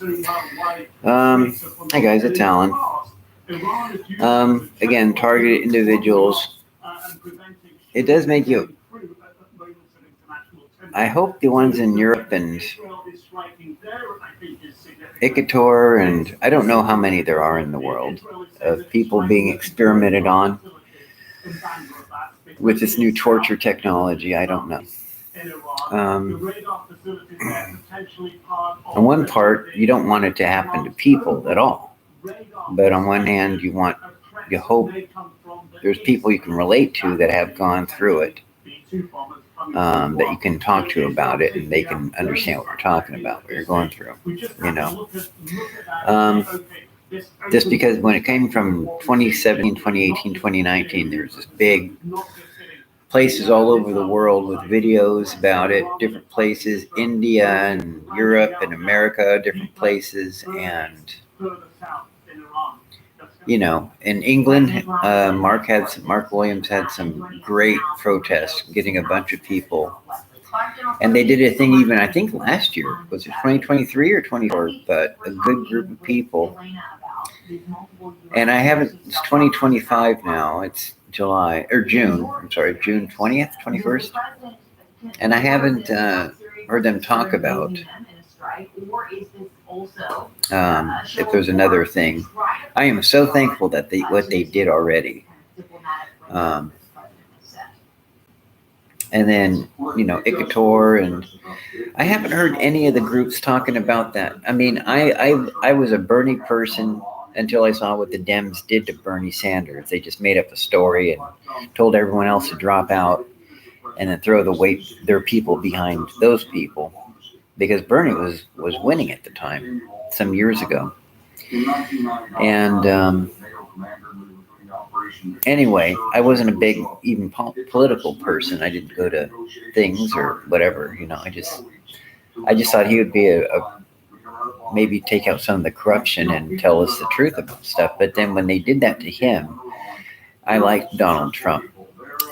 Hi guys, it's Alan. Again, targeted individuals. It does make you. I hope the ones in Europe and Icator and I don't know how many there are in the world of people being experimented on with this new torture technology. I don't know. On one part, you don't want it to happen to people at all. But on one hand, you hope there's people you can relate to that have gone through it, that you can talk to about it, and they can understand what you're talking about, what you're going through, Just because when it came from 2017, 2018, 2019, there's this big places all over the world with videos about it, different places, India and Europe and America, different places, and in England, Mark Williams had some great protests, getting a bunch of people, and they did a thing even I think last year, was it 2023 or 24? But a good group of people, and it's 2025 now. It's June 20th, 21st, and I haven't heard them talk about if there's another thing. I am so thankful that what they did already. And then, Icator, and I haven't heard any of the groups talking about that. I mean, I was a Bernie person until I saw what the Dems did to Bernie Sanders. They just made up a story and told everyone else to drop out and then throw their people behind those people, because Bernie was winning at the time, some years ago. And anyway, I wasn't a big even political person. I didn't go to things or whatever. I just thought he would be maybe take out some of the corruption and tell us the truth about stuff. But then when they did that to him, I liked Donald Trump.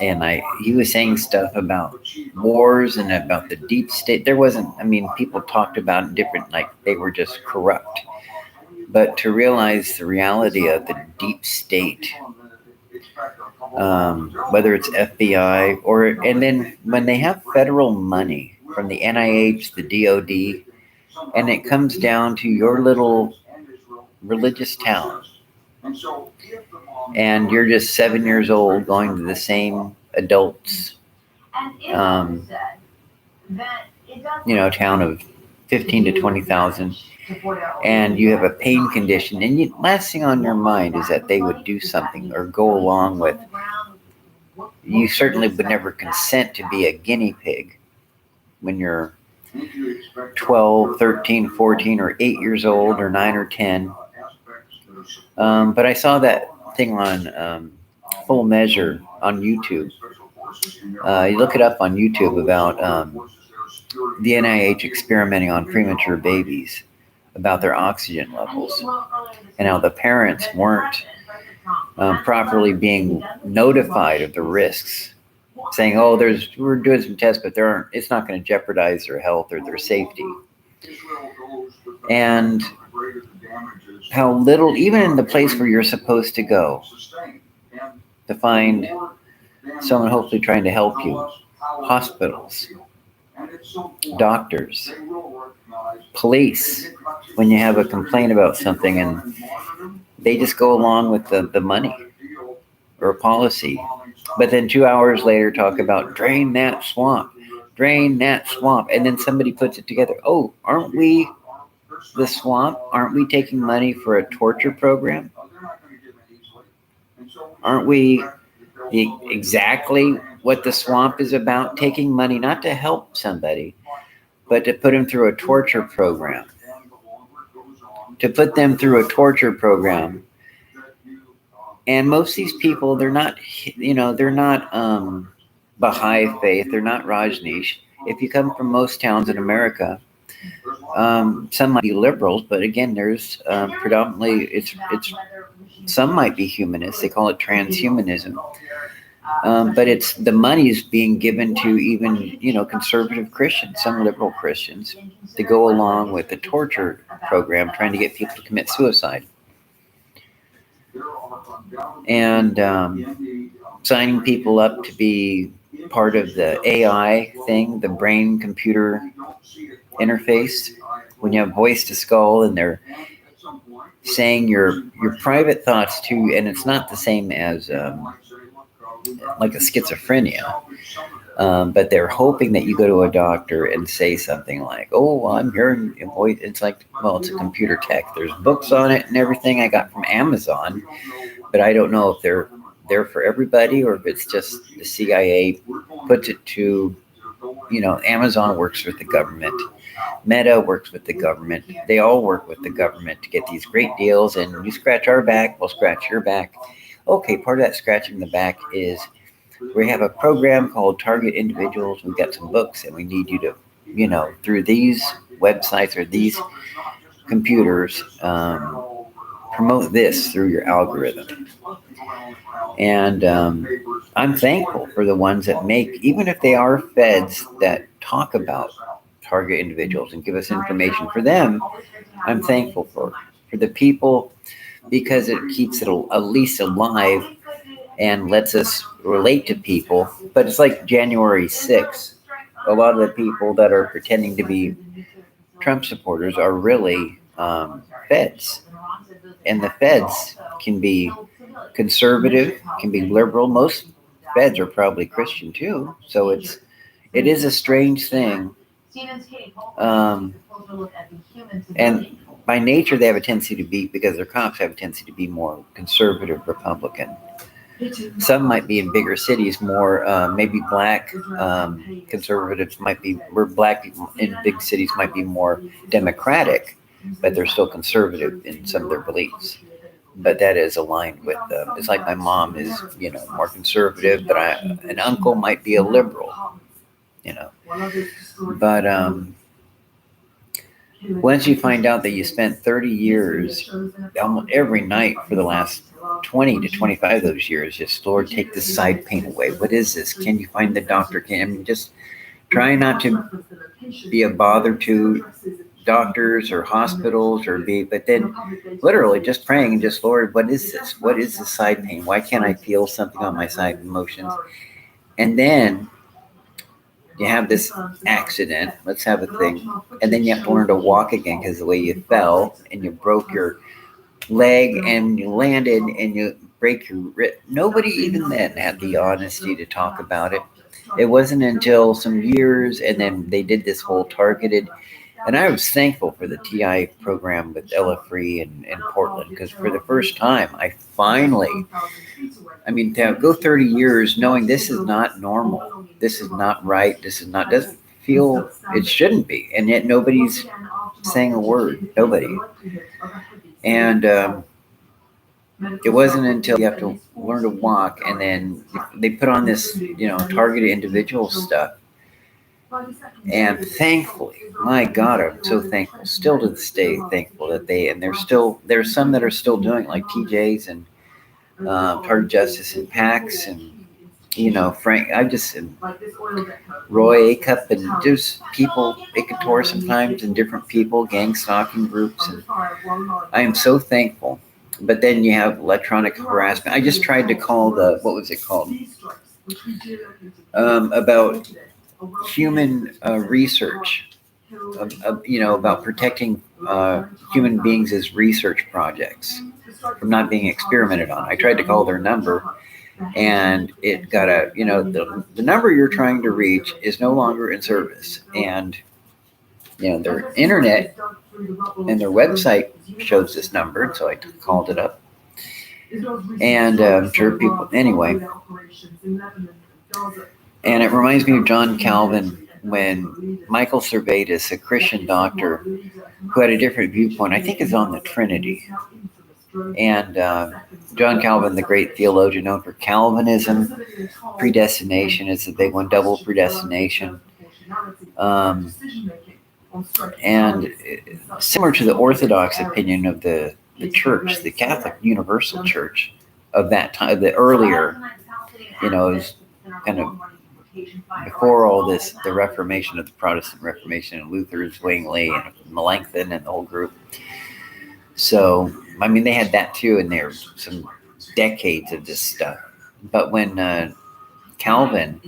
And he was saying stuff about wars and about the deep state. People talked about different, like they were just corrupt. But to realize the reality of the deep state, whether it's FBI and then when they have federal money from the NIH, the DOD, and it comes down to your little religious town, and you're just 7 years old going to the same adults, town of 15 to 20,000, and you have a pain condition, and last thing on your mind is that they would do something or go along with. You certainly would never consent to be a guinea pig when you're 12, 13, 14, or 8 years old, or 9 or 10. But I saw that thing on Full Measure on YouTube. You look it up on YouTube about the NIH experimenting on premature babies, about their oxygen levels, and how the parents weren't properly being notified of the risks, saying, we're doing some tests, but it's not going to jeopardize their health or their safety. And how little, even in the place where you're supposed to go to find someone hopefully trying to help you, hospitals, doctors, police, when you have a complaint about something and they just go along with the money or policy, but then 2 hours later talk about drain that swamp, and then somebody puts it together. Oh, aren't we the swamp? Aren't we taking money for a torture program? Aren't we exactly what the swamp is about? Taking money not to help somebody, but to put them through a torture program. To put them through a torture program. And most of these people, they're not Baha'i faith, they're not Rajneesh. If you come from most towns in America, some might be liberals, but again, there's predominantly, some might be humanists. They call it transhumanism. But it's the money's being given to even, conservative Christians, some liberal Christians, to go along with the torture program trying to get people to commit suicide. And signing people up to be part of the AI thing, the brain-computer interface, when you have voice to skull and they're saying your private thoughts too, and it's not the same as like a schizophrenia, but they're hoping that you go to a doctor and say something like, "Oh, I'm hearing a voice." It's like, well, it's a computer tech. There's books on it and everything I got from Amazon, but I don't know if they're there for everybody or if it's just the CIA puts it to, Amazon works with the government. Meta works with the government. They all work with the government to get these great deals, and you scratch our back, we'll scratch your back. Okay, part of that scratching the back is we have a program called Target Individuals. We've got some books, and we need you to, through these websites or these computers, promote this through your algorithm. And I'm thankful for the ones that make, even if they are feds that talk about Target Individuals and give us information for them, I'm thankful for the people, because it keeps it at least alive and lets us relate to people. But it's like January 6th. A lot of the people that are pretending to be Trump supporters are really feds. And the feds can be conservative, can be liberal. Most feds are probably Christian too. So it is a strange thing. And by nature, they have a tendency to be, because their cops have a tendency to be more conservative Republican. Some might be in bigger cities more, maybe black conservatives might be, where black people in big cities might be more democratic, but they're still conservative in some of their beliefs. But that is aligned with, it's like my mom is, more conservative, but an uncle might be a liberal, But once you find out that you spent 30 years, almost every night for the last 20 to 25 of those years, just, Lord, take this side pain away. What is this? Can you find the doctor? Just try not to be a bother to doctors or hospitals but then literally just praying and just, Lord, what is this? What is this side pain? Why can't I feel something on my side emotions? And then you have this accident, let's have a thing, and then you have to learn to walk again because the way you fell and you broke your leg and you landed and you break your wrist. Nobody even then had the honesty to talk about it. It wasn't until some years, and then they did this whole targeted, and I was thankful for the TI program with Ella Free in Portland, because for the first time, I finally, to go 30 years knowing this is not normal, this is not right, doesn't feel, it shouldn't be, and yet nobody's saying a word, nobody. And it wasn't until you have to learn to walk, and then they put on this, targeted individual stuff. And thankfully, my God, I'm so thankful, still to this day, thankful that there's some that are still doing it, like TJ's and Target Justice and PAX and, Frank, and Roy Acup, and just people, Icator sometimes, and different people, gang stalking groups. And I am so thankful. But then you have electronic harassment. I just tried to call what was it called? About human research, about protecting human beings as research projects from not being experimented on. I tried to call their number, and it got the number you're trying to reach is no longer in service. And, their internet and their website shows this number, so I called it up. And I'm sure people, anyway. And it reminds me of John Calvin, when Michael Servetus, a Christian doctor who had a different viewpoint, I think is on the Trinity. And John Calvin, the great theologian known for Calvinism, predestination is the big one, double predestination. And similar to the Orthodox opinion of the church, the Catholic Universal Church of that time, the earlier It was kind of before all this, the Reformation of the Protestant Reformation and Luther, Zwingli, and Melanchthon, and the whole group. So, they had that too, and there some decades of this stuff. But when Calvin,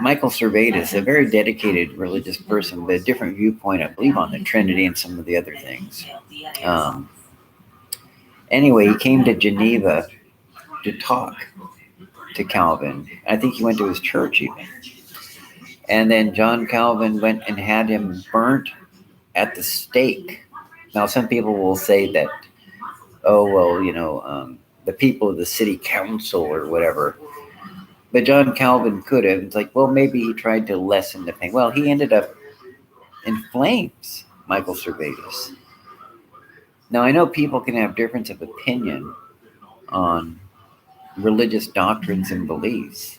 Michael Servetus, a very dedicated religious person, but a different viewpoint, I believe, on the Trinity and some of the other things. Anyway, he came to Geneva to talk to Calvin. I think he went to his church even. And then John Calvin went and had him burnt at the stake. Now, some people will say that, the people of the city council or whatever. But John Calvin could have. It's like, well, maybe he tried to lessen the pain. Well, he ended up in flames, Michael Servetus. Now, I know people can have difference of opinion on religious doctrines and beliefs.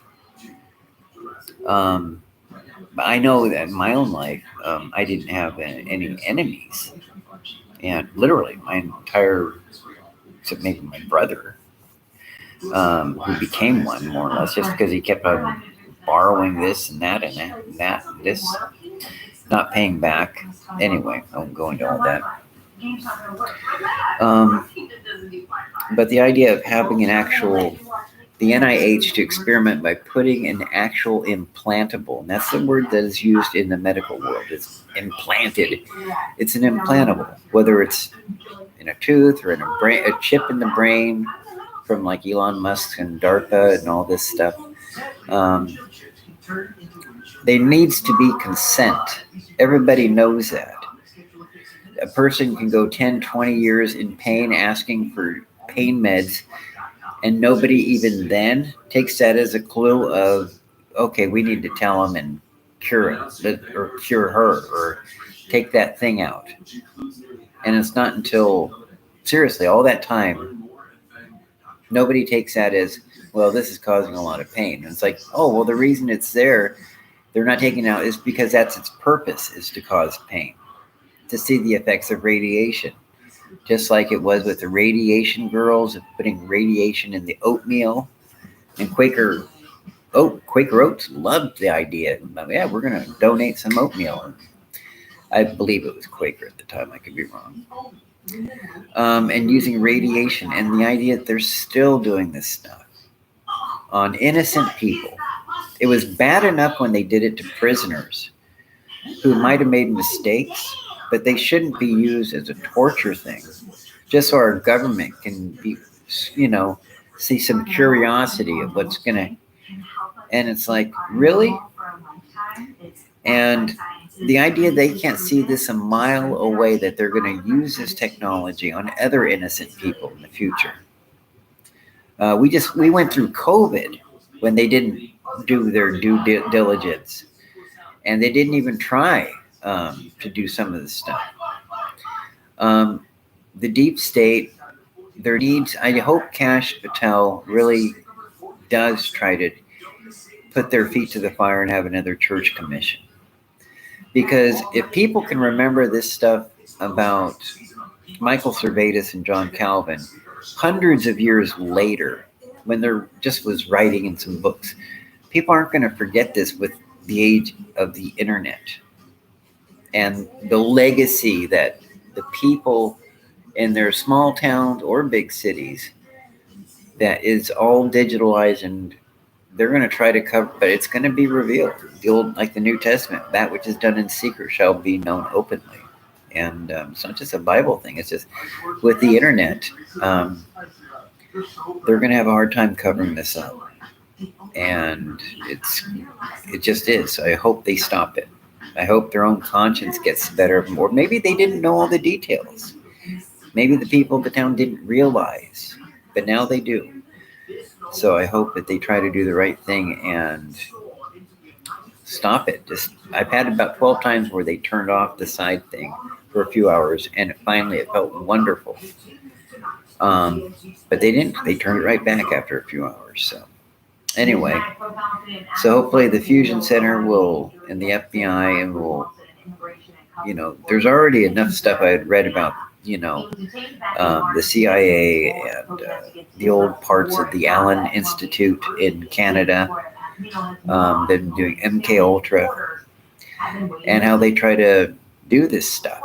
But I know that in my own life, I didn't have any enemies. And literally, my entire, except maybe my brother, who became one more or less, just because he kept on borrowing this and that and that and that and this, not paying back. Anyway, I won't go into all that. But the idea of having the NIH to experiment by putting an actual implantable, and that's the word that is used in the medical world. It's implanted. It's an implantable, whether it's in a tooth or in a brain, a chip in the brain, from like Elon Musk and DARPA and all this stuff. There needs to be consent. Everybody knows that. A person can go 10, 20 years in pain asking for pain meds, and nobody even then takes that as a clue of, okay, we need to tell him and cure him, or cure her, or take that thing out. And it's not until, seriously, all that time, nobody takes that as, well, this is causing a lot of pain. And it's like, oh, well, the reason it's there, they're not taking it out, is because that's its purpose, is to cause pain, to see the effects of radiation. Just like it was with the radiation girls, of putting radiation in the oatmeal. And Quaker Oats loved the idea. Yeah, we're going to donate some oatmeal. I believe it was Quaker at the time. I could be wrong. And using radiation, and the idea that they're still doing this stuff on innocent people. It was bad enough when they did it to prisoners who might have made mistakes, but they shouldn't be used as a torture thing, just so our government can be, see some curiosity of what's going to, and it's like, really? And the idea they can't see this a mile away, that they're going to use this technology on other innocent people in the future. We went through COVID when they didn't do their due diligence, and they didn't even try to do some of this stuff. The deep state, their needs, I hope Kash Patel really does try to put their feet to the fire and have another church commission. Because if people can remember this stuff about Michael Servetus and John Calvin hundreds of years later, when there just was writing in some books, people aren't going to forget this with the age of the internet and the legacy that the people in their small towns or big cities, that is all digitalized, and they're going to try to cover, but it's going to be revealed. The old, like the New Testament, that which is done in secret shall be known openly. And it's not just a Bible thing. It's just with the internet, they're going to have a hard time covering this up. And it just is. I hope they stop it. I hope their own conscience gets better. Or maybe they didn't know all the details. Maybe the people of the town didn't realize, but now they do. So I hope that they try to do the right thing and stop it. I've had about 12 times where they turned off the side thing for a few hours, and finally it felt wonderful. But they didn't. They turned it right back after a few hours. So anyway, so hopefully the Fusion Center and the FBI will, there's already enough stuff I had read about the CIA and the old parts of the Allen Institute in Canada, them doing MK Ultra, and how they try to do this stuff.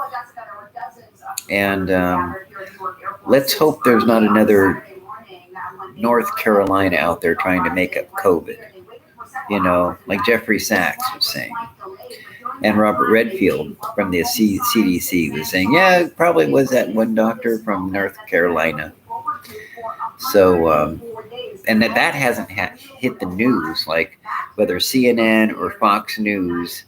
And let's hope there's not another North Carolina out there trying to make up COVID, like Jeffrey Sachs was saying. And Robert Redfield from the CDC was saying, yeah, it probably was that one doctor from North Carolina. So, and that hasn't hit the news, like whether CNN or Fox News.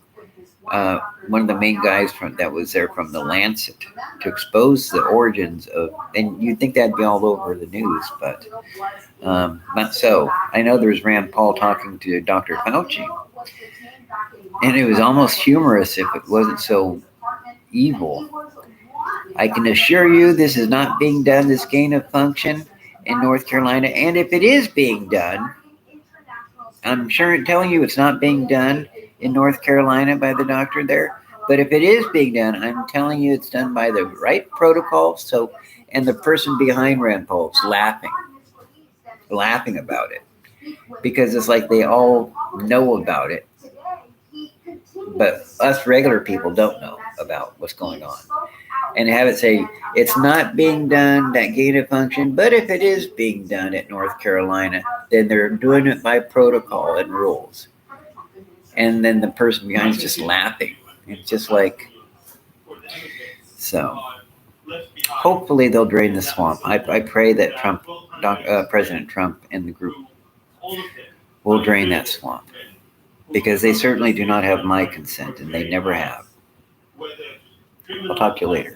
One of the main guys that was there from the Lancet to expose the origins of, and you'd think that'd be all over the news, but not so. I know there's Rand Paul talking to Dr. Fauci, and it was almost humorous if it wasn't so evil. I can assure you this is not being done, this gain of function in North Carolina, and if it is being done, I'm sure telling you it's not being done in North Carolina by the doctor there. But if it is being done, I'm telling you it's done by the right protocol. So, and the person behind Rand Paul is laughing about it, because it's like they all know about it, but us regular people don't know about what's going on. And have it say it's not being done, that gain of function, but if it is being done at North Carolina, then they're doing it by protocol and rules. And then the person behind is just laughing. It's just like, so hopefully they'll drain the swamp. I pray that President Trump and the group will drain that swamp, because they certainly do not have my consent, and they never have. I'll talk to you later.